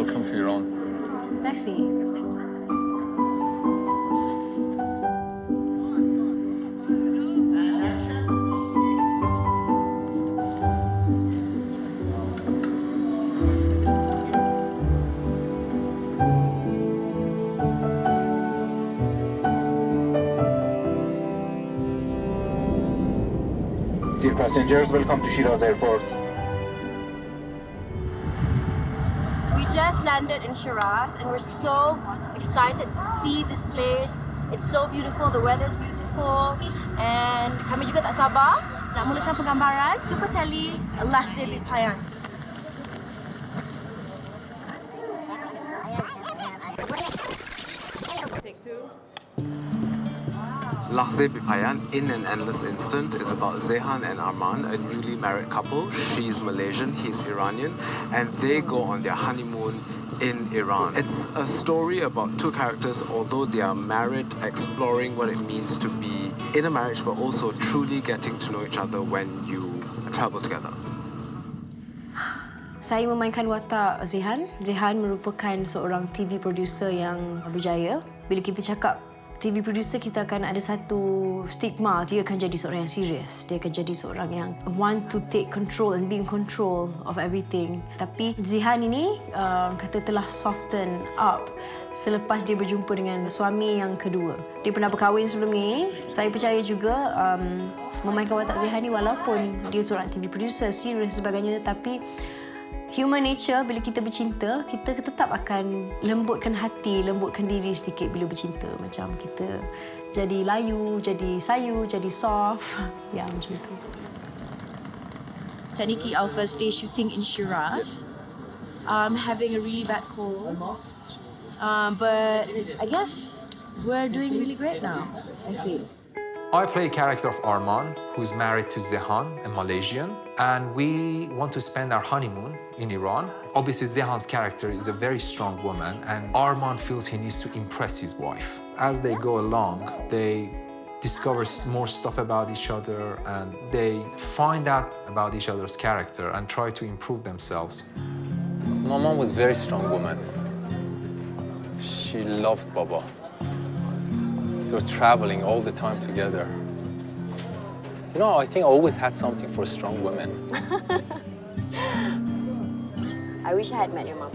welcome to Iran. Merci. Dear passengers, welcome to Shiraz Airport. We just landed in Shiraz and we're so excited to see this place. It's so beautiful, the weather is beautiful, and kami juga tak sabar nak mulakan penggambaran Super Tele Lahzeye Bi Payan. Take two. Lahzeye Bi Payan, In an Endless Instant, is about Zehan and Arman, a newly married couple. She's Malaysian, he's Iranian, and they go on their honeymoon in Iran. It's a story about two characters, although they are married, exploring what it means to be in a marriage, but also truly getting to know each other when you travel together. Saya memainkan watak Zehan. Zehan merupakan seorang TV producer yang berjaya. Bila kita cakap TV producer, kita akan ada satu stigma, dia akan jadi seorang yang serius. Dia akan jadi seorang yang want to take control and be in control of everything. Tapi Zehan ini kata telah soften up selepas dia berjumpa dengan suami yang kedua. Dia pernah berkahwin sebelum ni. Saya percaya juga memainkan watak Zehan ni, walaupun dia seorang TV producer, serius dan sebagainya, tapi human nature, bila kita bercinta, kita tetap akan lembutkan hati, lembutkan diri sedikit bila bercinta. Macam kita jadi layu, jadi sayu, jadi soft. Ya, macam tu. Technically, our first day shooting in Shiraz. Having a really bad cold. But I guess we're doing really great now, I feel. I play a character of Arman, who's married to Zehan, a Malaysian, and we want to spend our honeymoon in Iran. Obviously, Zehan's character is a very strong woman, and Arman feels he needs to impress his wife. As they go along, they discover more stuff about each other, and they find out about each other's character and try to improve themselves. My mom was a very strong woman. She loved Baba. They were traveling all the time together. You know, I think I always had something for strong women. I wish I had met your mom.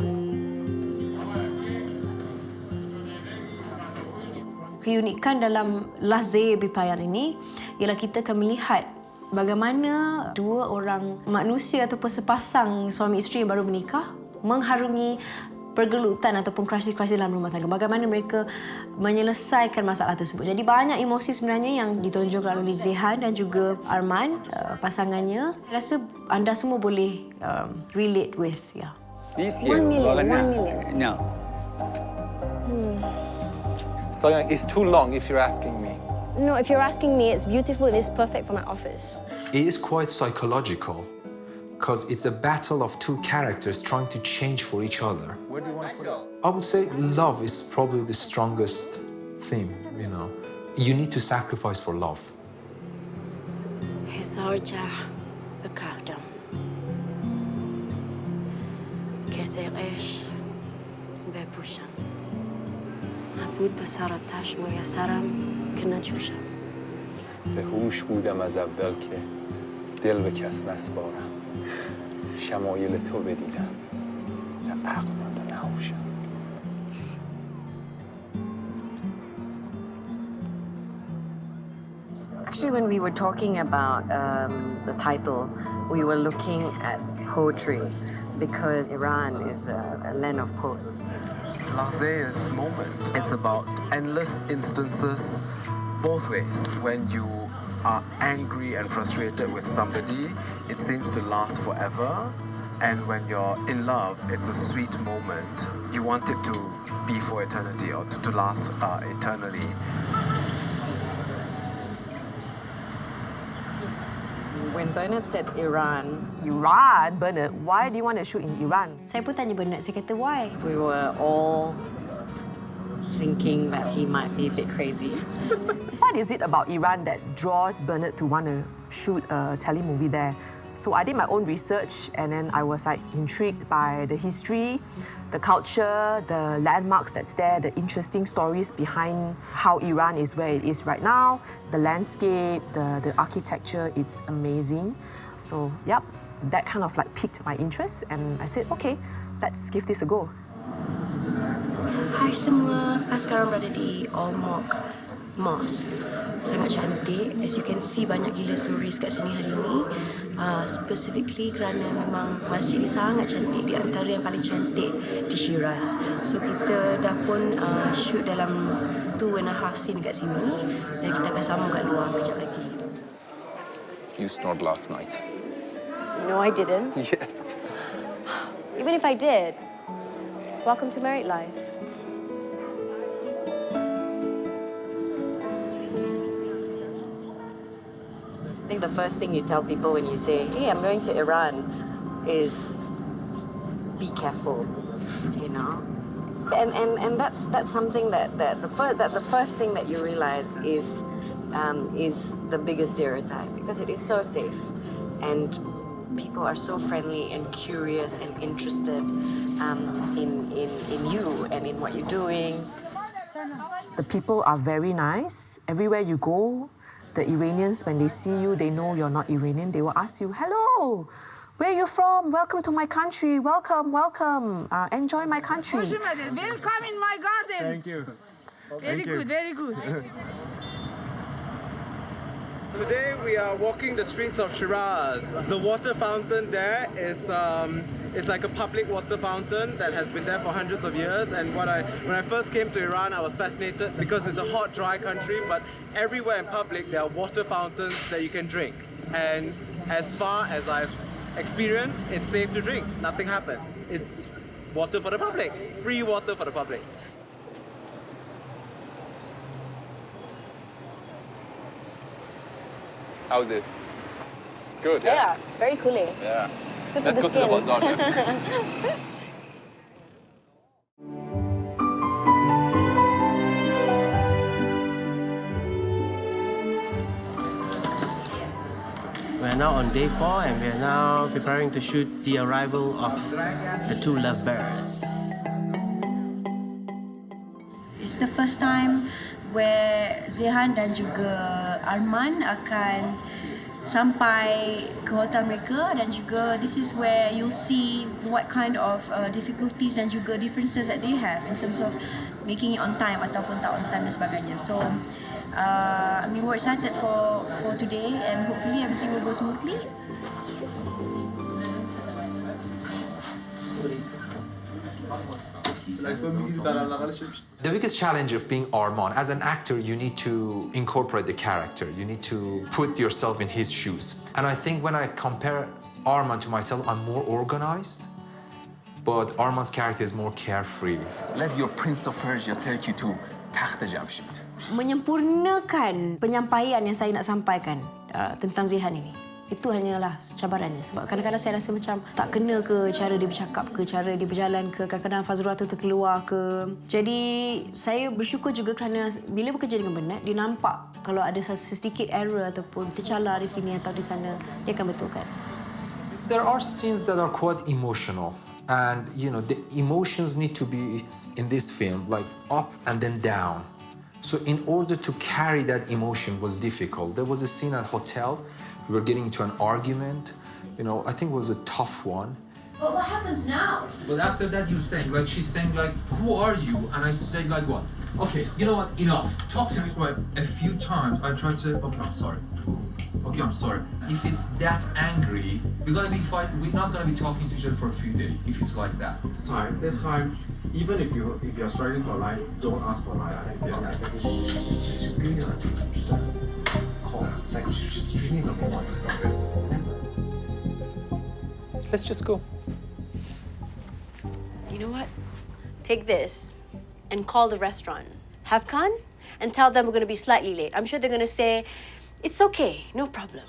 Keunikan dalam Lahzeye Bi Payan ini ialah kita akan melihat bagaimana dua orang manusia ataupun sepasang suami isteri yang baru menikah mengharungi pergelutan ataupun krisis-krisis dalam rumah tangga. Bagaimana mereka menyelesaikan masalah tersebut. Jadi banyak emosi sebenarnya yang ditonjolkan oleh Zehan dan juga Arman, pasangannya. Saya rasa anda semua boleh relate with. Yeah. 1 million. No. So it's too long if you're asking me. No, if you're asking me, it's beautiful and it's perfect for my office. It is quite psychological, because it's a battle of two characters trying to change for each other. Where do you want to put it? I would say love is probably the strongest theme, you know. You need to sacrifice for love. به هوش بودم از اول که دل به کس نسپارم شمایل تو بدیدم در عقل مانده نهوشم. Actually, when we were talking about the title, we were looking at poetry because Iran is a land of poets. Lahzeye's moment, it's about endless instances both ways. When you are angry and frustrated with somebody, it seems to last forever. And when you're in love, it's a sweet moment. You want it to be for eternity or to last eternally. When Bernard said Iran, Bernard, why do you want to shoot in Iran? Saya pun tanya Bernard, saya kata why? we were all thinking that he might be a bit crazy. What is it about Iran that draws Bernard to want to shoot a telemovie there? So I did my own research and then I was like intrigued by the history, the culture, the landmarks that's there, the interesting stories behind how Iran is where it is right now, the landscape, the architecture, it's amazing. So, yep, that kind of like piqued my interest and I said, okay, let's give this a go. Hai semua, sekarang berada di Olmok Mosque. Sangat cantik. As you can see, banyak gila turis kat sini hari ini. Specifically kerana memang masjid ni sangat cantik, di antara yang paling cantik di Shiraz. So kita dah pun shoot dalam 2.5 scene kat sini dan kita akan sambung kat luar kejap lagi. You snored last night. No, I didn't. Yes. Even if I did, welcome to married life. I think the first thing you tell people when you say, hey, I'm going to Iran, is be careful, you know? And that's something that's the first thing that you realize is the biggest stereotype, because it is so safe. And people are so friendly and curious and interested in you and in what you're doing. The people are very nice. Everywhere you go, the Iranians, when they see you, they know you're not Iranian. They will ask you, hello, where are you from? Welcome to my country. Welcome, welcome. Enjoy my country. Welcome in my garden. Thank you. Very good, very good. Today we are walking the streets of Shiraz. The water fountain there is like a public water fountain that has been there for hundreds of years. And when I first came to Iran, I was fascinated because it's a hot, dry country, but everywhere in public there are water fountains that you can drink. And as far as I've experienced, it's safe to drink. Nothing happens. It's water for the public, free water for the public. How's it? It's good, yeah? Yeah, very cooling. Yeah. It's good Let's for go the to the skin. bazaar. We're now on day 4 and we're now preparing to shoot the arrival of the 2 lovebirds. It's the first time where Zehan dan juga Arman akan sampai ke hotel mereka dan juga this is where you'll see what kind of difficulties dan juga differences that they have in terms of making it on time ataupun tak on time dan sebagainya. So I mean, we're excited for today and hopefully everything will go smoothly. The biggest challenge of being Arman, as an actor, you need to incorporate the character. You need to put yourself in his shoes. And I think when I compare Arman to myself, I'm more organized, but Arman's character is more carefree. Let your Prince of Persia take you to Takht Jamshid. Menyempurnakan penyampaian yang saya nak sampaikan tentang Zehan ini. Itu hanyalah cabarannya. Sebab kadang-kadang saya rasa macam tak kena ke cara dia bercakap ke, cara dia berjalan ke, kadang-kadang Fazura tu terkeluar ke. Jadi saya bersyukur juga kerana bila bekerja dengan Bernard, dia nampak kalau ada sedikit error ataupun tercalar di sini atau di sana, dia akan betulkan. There are scenes that are quite emotional. And, you know, the emotions need to be, in this film, like up and then down. So in order to carry that emotion was difficult. There was a scene at hotel. We were getting into an argument. You know, I think it was a tough one. But what happens now? Well, after that, you're saying, like, she's saying, like, who are you? And I said, like, what? Okay, you know what? Enough. Talk to me for a few times. I tried to say, okay, I'm sorry. Okay, I'm sorry. If it's that angry, we're gonna be fighting. We're not gonna be talking to each other for a few days. If it's like that. It's time. This time, even if you're struggling for life, don't ask for life. She's giving a call. Like she's dreaming of one. Let's just go. You know what? Take this and call the restaurant. Have Khan and tell them we're going to be slightly late. I'm sure they're going to say, it's okay, no problem.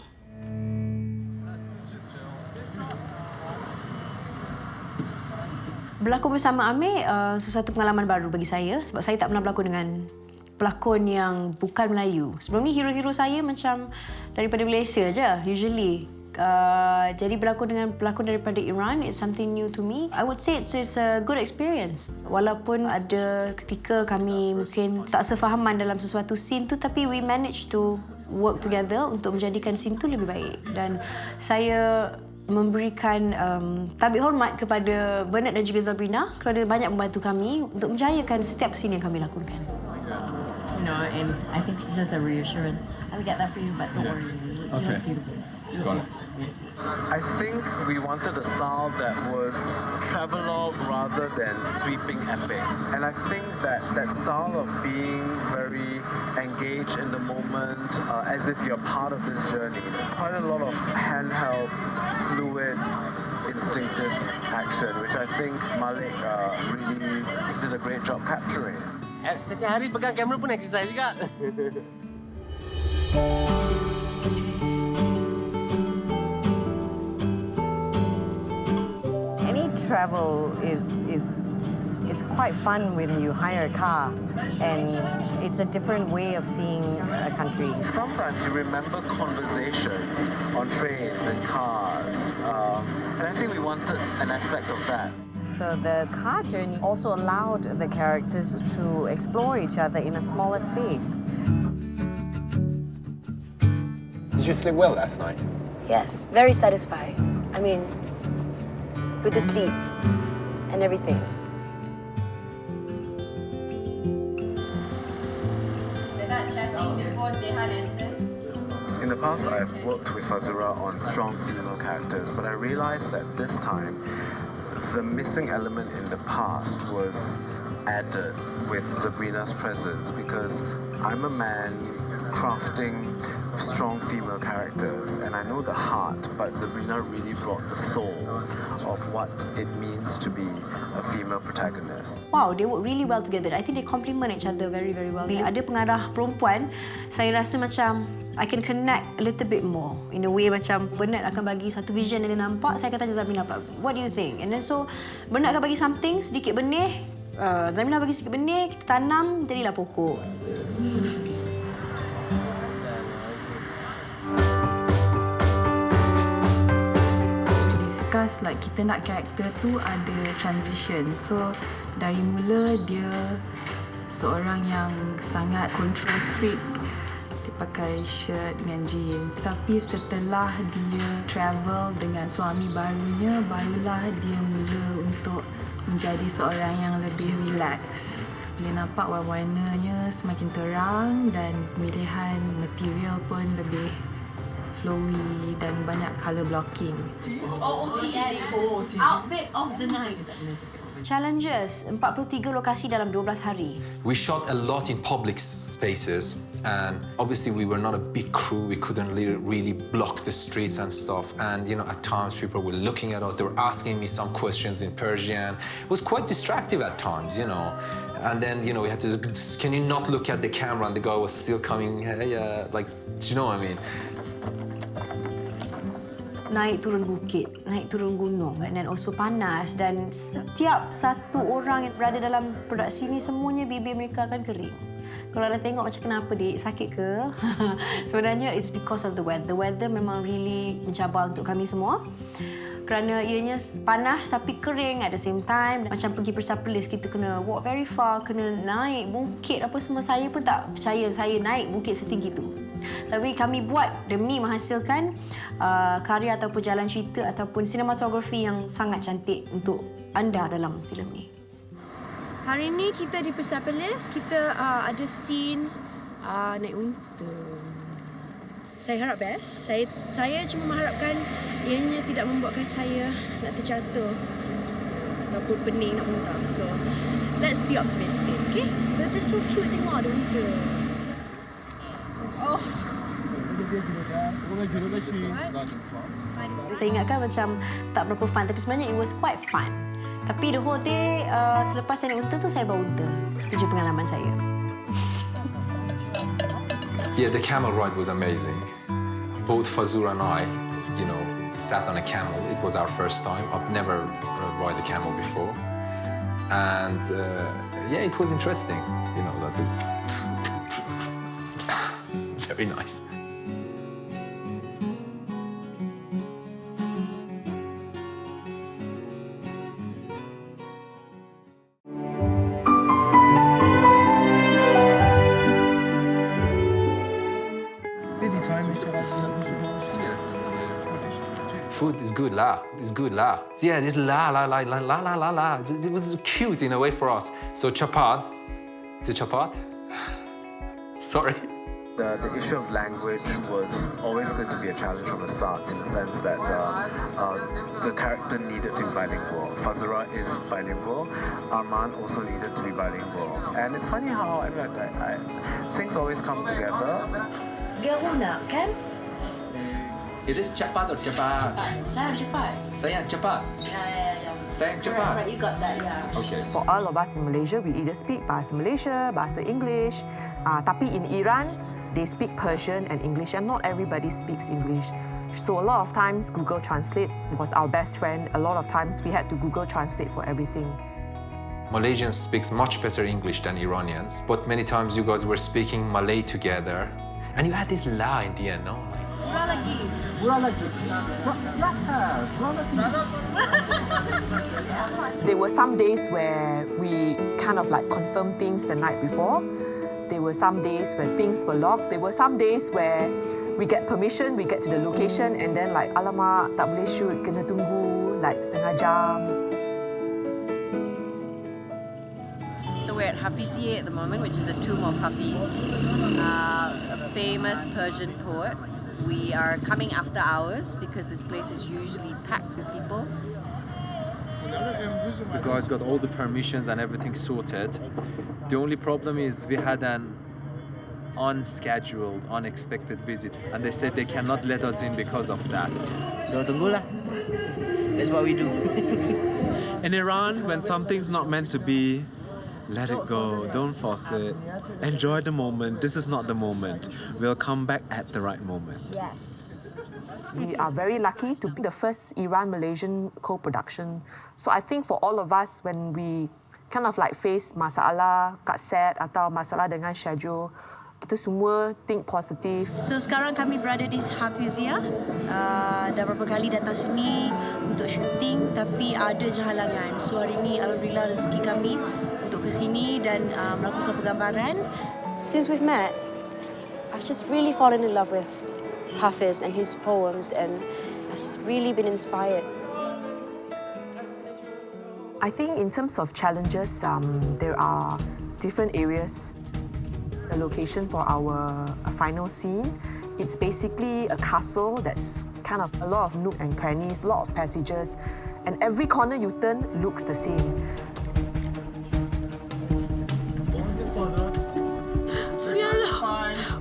Berlakon bersama Amir sesuatu pengalaman baru bagi saya sebab saya tak pernah berlakon dengan pelakon yang bukan Melayu. Sebelum ni hero-hero saya macam daripada Malaysia je usually. Jadi berlakon dengan pelakon daripada Iran is something new to me. I would say it's a good experience. Walaupun ada ketika kami mungkin tak sefahaman dalam sesuatu scene tu, tapi we managed to work together untuk menjadikan scene tu lebih baik. Dan saya memberikan tabik hormat kepada Bernard dan juga Sabrina kerana banyak membantu kami untuk menjayakan setiap scene yang kami lakonkan. You know, and I think it's just a reassurance. I'll get that for you, but don't worry. Okay. Got it. I think we wanted a style that was travelogue rather than sweeping epic. And I think that style of being very engaged in the moment, as if you're part of this journey, quite a lot of handheld, fluid, instinctive action, which I think Malik really did a great job capturing. Setiap hari pegang kamera pun exercise juga. Any travel is quite fun when you hire a car, and it's a different way of seeing a country. Sometimes you remember conversations on trains and cars, and I think we wanted an aspect of that. So the car journey also allowed the characters to explore each other in a smaller space. Did you sleep well last night? Yes, very satisfied. I mean, with the sleep and everything. They're not chatting before Zehan enters. In the past, I've worked with Fazura on strong female characters, but I realized that this time, the missing element in the past was added with Sabrina's presence, because I'm a man crafting strong female characters, and I know the heart, but Sabrina really brought the soul of what it means to be a female protagonist. Wow, they work really well together. I think they complement each other very, very well. Bila ada pengarah perempuan, saya rasa macam I can connect a little bit more. In a way macam Bernard akan bagi satu vision yang dia nampak, saya akan tanya Sabrina, what do you think? And then so Bernard akan bagi something, sedikit benih, Sabrina bagi sedikit benih, kita tanam, jadilah pokok. Discuss like kita nak karakter tu ada transition. So dari mula dia seorang yang sangat control freak. Dia pakai shirt dengan jeans. Tapi setelah dia travel dengan suami barunya, barulah dia mula untuk menjadi seorang yang lebih relax. Dia nampak warna-warnanya semakin terang dan pemilihan material pun lebih flowy dan banyak colour blocking. OOTN, outfit of the night. Challenges, 43 lokasi dalam 12 hari. We shot a lot in public spaces, and obviously we were not a big crew. We couldn't really block the streets and stuff. And you know, at times people were looking at us. They were asking me some questions in Persian. It was quite distracting at times, you know. And then, you know, we had to, can you not look at the camera? And the guy was still coming, hey, like, do you know what I mean? Naik turun bukit, naik turun gunung, and then also panas, dan setiap satu orang yang berada dalam produksi ini semuanya bibir mereka akan kering. Kalau anda tengok macam kenapa dik, sakit ke? Sebenarnya it's because of the weather. The weather memang really mencabar untuk kami semua. Kerana ianya panas tapi kering at the same time. Macam pergi Persepolis, kita kena walk very far, kena naik bukit apa semua. Saya pun tak percaya saya naik bukit setinggi tu. Tapi kami buat demi menghasilkan karya ataupun jalan cerita ataupun sinematografi yang sangat cantik untuk anda dalam filem ni. Hari ni kita di Persepolis, kita ada scenes naik unta. Saya harap best. Saya cuma mengharapkan ianya tidak membuatkan saya nak terjatuh ataupun pening nak muntah. So, let's be optimistic, okay? But it's so cute tengok ada unta. Oh. Saya ingatkan macam tak berapa fun, tapi sebenarnya it was quite fun. Tapi the whole day selepas saya naik unta tu saya bawa unta. Itu je pengalaman saya. Yeah, the camel ride was amazing. Both Fazura and I, you know, sat on a camel. It was our first time. I've never ride a camel before. And yeah, it was interesting, you know, that very nice. good lah. It's good lah. Yeah, this la. It was cute in a way for us. So chapat. Is it chapat? Sorry. The issue of language was always going to be a challenge from the start, in the sense that the character needed to be bilingual. Fazura is bilingual. Arman also needed to be bilingual. And it's funny how things always come together. Garuna, kan? Is it chapat or chapat? Sayang cepat. Sayang cepat. Yeah. Sayang cepat. Right, you got that, yeah. Okay. For all of us in Malaysia, we either speak Bahasa Malaysia, Bahasa English. Tapi in Iran, they speak Persian and English, and not everybody speaks English. So a lot of times, Google Translate was our best friend. A lot of times, we had to Google Translate for everything. Malaysians speaks much better English than Iranians, but many times you guys were speaking Malay together, and you had this la in the end, no? There were some days where we kind of like confirmed things the night before. There were some days when things were locked. There were some days where we get permission, we get to the location, and then like, alamak, tak boleh shoot, kena tunggu like setengah jam. So we're at Hafiziye at the moment, which is the tomb of Hafiz, a famous Persian poet. We are coming after hours because this place is usually packed with people. The guys got all the permissions and everything sorted. The only problem is we had an unscheduled, unexpected visit, and they said they cannot let us in because of that. So tunggulah. That's what we do. In Iran, when something's not meant to be, let it go. Don't force it. Enjoy the moment. This is not the moment. We'll come back at the right moment. Yes. We are very lucky to be the first Iran-Malaysian co-production. So I think for all of us, when we kind of like face masalah kat set atau masalah dengan schedule, kita semua think positive. So sekarang kami berada di Hafiziye. Dah berapa kali datang sini untuk syuting, tapi ada je halangan. So hari ni alhamdulillah rezeki kami untuk ke sini dan melakukan penggambaran. Since we've met, I've just really fallen in love with Hafiz and his poems, and I've just really been inspired. I think in terms of challenges, there are different areas. The location for our final scene, it's basically a castle that's kind of a lot of nook and crannies, a lot of passages, and every corner you turn looks the same.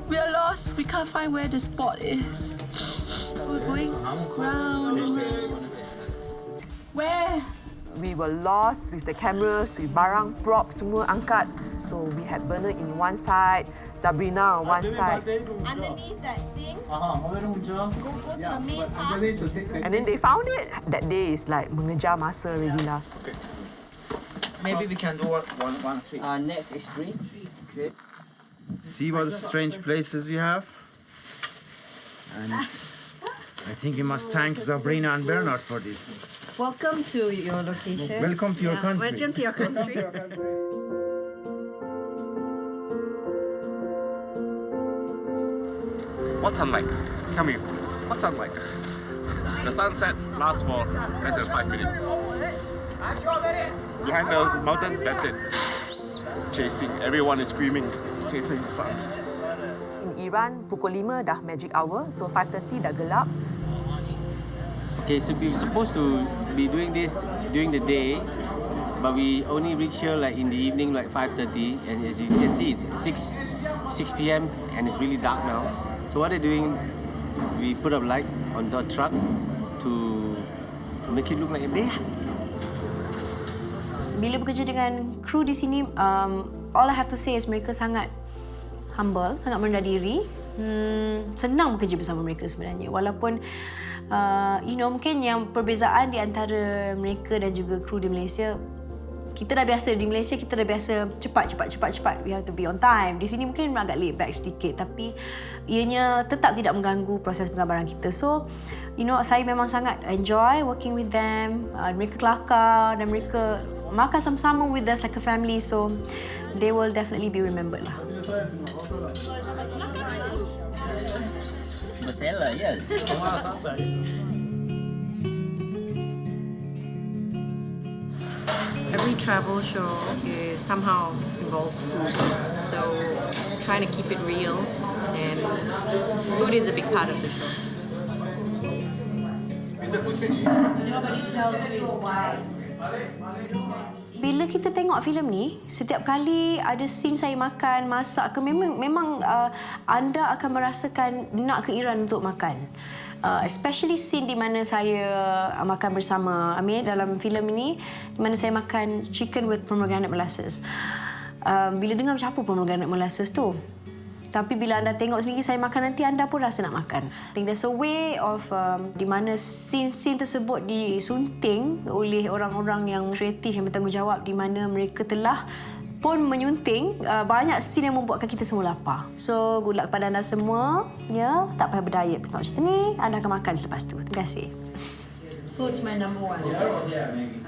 We are lost. We can't find where the spot is. We're going round and round. Where? We were lost with the cameras, with barang, props, semua angkat. So we had Bernard in one side, Sabrina on one side. Underneath that thing, go to the main part. And then they found it. That day is like mengejar masa already lah. Okay. Maybe we can do one trick. Next is 3. Okay. See what strange places we have? And I think we must thank Sabrina and Bernard for this. Welcome to your location. Welcome to your country. Welcome to your country. What's unlike? Come here. What's unlike? The sunset lasts for less than 5 minutes. Behind the mountain, that's it. Chasing, everyone is screaming, chasing the sun. In Iran, pukul 5 dah magic hour, so 5:30 dah gelap. Okay, so we're supposed to be doing this during the day, but we only reach here like in the evening, like 5:30, and as you can see, it's 6 p.m. and it's really dark now. So what they're doing, we put up light on the truck to make it look like a day. Bila bekerja dengan kru di sini, all I have to say is mereka sangat humble, sangat merendah diri. Senang bekerja bersama mereka sebenarnya. Walaupun mungkin yang perbezaan di antara mereka dan juga kru di Malaysia, kita dah biasa di Malaysia, kita dah biasa cepat. We have to be on time. Di sini mungkin agak laid back sedikit, tapi ianya tetap tidak mengganggu proses penggambaran kita. So, saya memang sangat enjoy working with them. Mereka kelakar dan mereka makan sama-sama with us like a family. So, they will definitely be remembered lah. Masela, ya. travel show is somehow involves food. So trying to keep it real, and food is a big part of the show. Is the food finished? Nobody tells me why. Bila kita tengok filem ni, setiap kali ada scene saya makan, masak ke, memang anda akan merasakan nak ke Iran untuk makan. Especially scene di mana saya makan bersama Amir dalam filem ini, di mana saya makan chicken with pomegranate molasses. Bila dengar macam apa pomegranate molasses tu? Tapi bila anda tengok sendiri saya makan nanti, anda pun rasa nak makan. I think there's a way of di mana scene tersebut disunting oleh orang-orang yang kreatif, yang bertanggungjawab, di mana mereka telah pun menyunting banyak scene yang membuatkan kita semua lapar. So, good luck kepada anda semua. Ya, tak payah berdiet. Tengok macam ni, anda akan makan selepas tu. Terima kasih. Food's my number one. Yeah, maybe.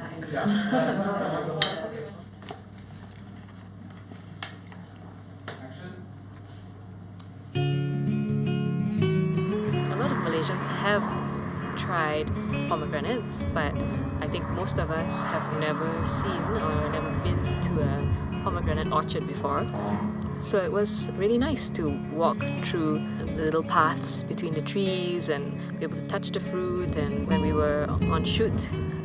A lot of Malaysians have tried pomegranates, but I think most of us have never seen or never been to a pomegranate orchard before. So it was really nice to walk through the little paths between the trees and be able to touch the fruit. And when we were on shoot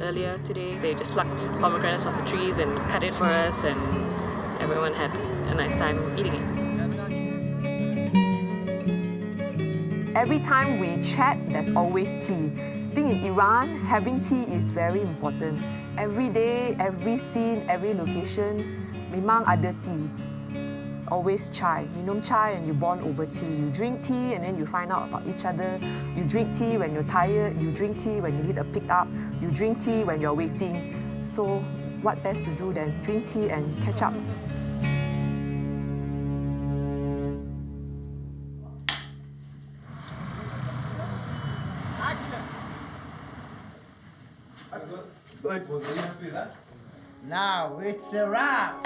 earlier today, they just plucked pomegranates off the trees and cut it for us, and everyone had a nice time eating it. Every time we chat, there's always tea. I think in Iran, having tea is very important. Every day, every scene, every location, memang ada tea. Always chai. Minum chai and you bond over tea. You drink tea and then you find out about each other. You drink tea when you're tired. You drink tea when you need a pick up. You drink tea when you're waiting. So what best to do than drink tea and catch up? Good. Are you happy with that? Now it's a wrap.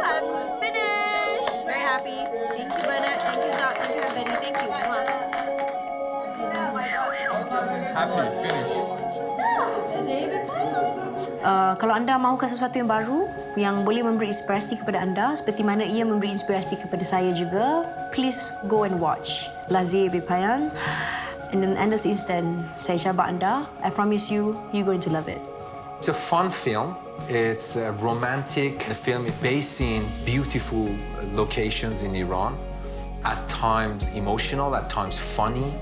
I'm finished. Very happy. Thank you, Bernard. Thank you, Zach. Thank you, everybody. Thank you. Happy, finish. Kalau anda mahukan sesuatu yang baru yang boleh memberi inspirasi kepada anda seperti mana ia memberi inspirasi kepada saya juga, please go and watch Lahzeye Bi Payan. In an endless instant, saya cabar anda. I promise you, you're going to love it. It's a fun film. It's romantic. The film is based in beautiful locations in Iran. At times emotional, at times funny.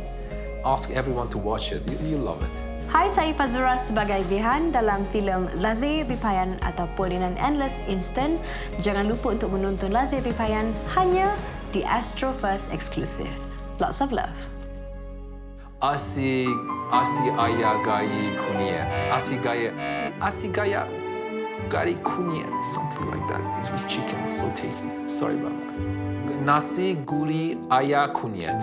Ask everyone to watch it. You'll love it. Hai, saya Fazura sebagai Zehan dalam filem Lahzeye Bi Payan ataupun In an Endless Instant. Jangan lupa untuk menonton Lahzeye Bi Payan hanya di Astro First exclusive. Lots of love. Asi aya gai kuniet. Asi gaya gari kuniet. Something like that. It was chicken. So tasty. Sorry about that. Nasi guri aya kuniet.